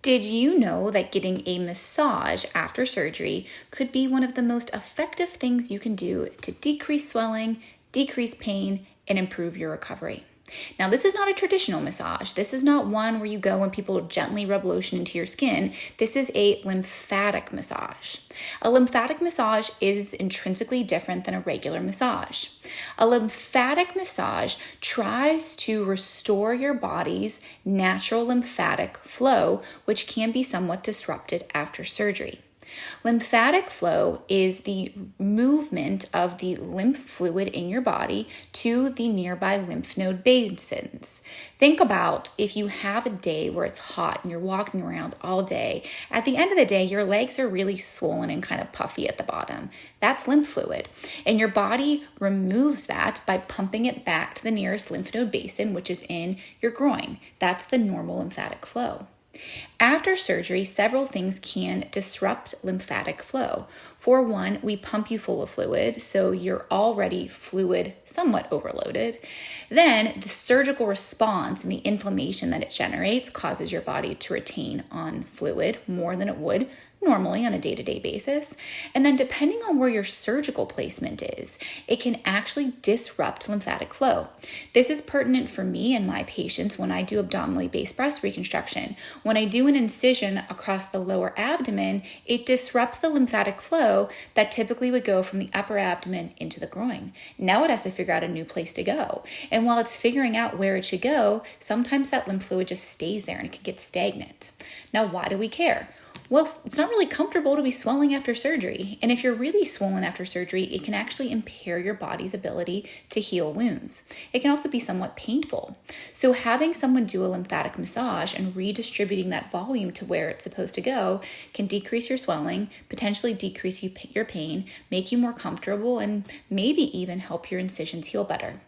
Did you know that getting a massage after surgery could be one of the most effective things you can do to decrease swelling, decrease pain, and improve your recovery? Now, this is not a traditional massage. This is not one where you go and people gently rub lotion into your skin. This is a lymphatic massage. A lymphatic massage is intrinsically different than a regular massage. A lymphatic massage tries to restore your body's natural lymphatic flow, which can be somewhat disrupted after surgery. Lymphatic flow is the movement of the lymph fluid in your body to the nearby lymph node basins. Think about if you have a day where it's hot and you're walking around all day. At the end of the day, your legs are really swollen and kind of puffy at the bottom. That's lymph fluid. And your body removes that by pumping it back to the nearest lymph node basin, which is in your groin. That's the normal lymphatic flow. After surgery, several things can disrupt lymphatic flow. For one, we pump you full of fluid, so you're already fluid somewhat overloaded. Then the surgical response and the inflammation that it generates causes your body to retain on fluid more than it would normally on a day-to-day basis. And then depending on where your surgical placement is, it can actually disrupt lymphatic flow. This is pertinent for me and my patients when I do abdominally based breast reconstruction. When I do an incision across the lower abdomen, it disrupts the lymphatic flow that typically would go from the upper abdomen into the groin. Now it has to figure out a new place to go. And while it's figuring out where it should go, sometimes that lymph fluid just stays there and it can get stagnant. Now, why do we care? Well, it's not really comfortable to be swelling after surgery. And if you're really swollen after surgery, it can actually impair your body's ability to heal wounds. It can also be somewhat painful. So having someone do a lymphatic massage and redistributing that volume to where it's supposed to go can decrease your swelling, potentially decrease your pain, make you more comfortable, and maybe even help your incisions heal better.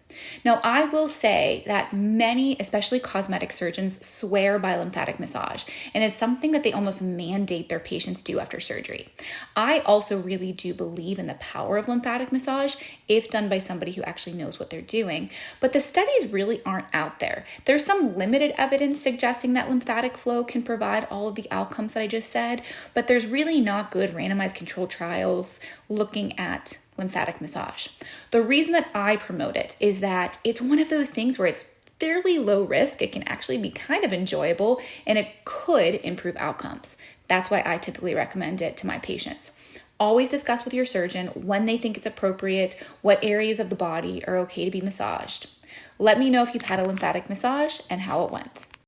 Now, I will say that many, especially cosmetic surgeons, swear by lymphatic massage, and it's something that they almost mandate their patients do after surgery. I also really do believe in the power of lymphatic massage if done by somebody who actually knows what they're doing, but the studies really aren't out there. There's some limited evidence suggesting that lymphatic flow can provide all of the outcomes that I just said, but there's really not good randomized controlled trials looking at lymphatic massage. The reason that I promote it is that it's one of those things where it's fairly low risk. It can actually be kind of enjoyable and it could improve outcomes. That's why I typically recommend it to my patients. Always discuss with your surgeon when they think it's appropriate, what areas of the body are okay to be massaged. Let me know if you've had a lymphatic massage and how it went.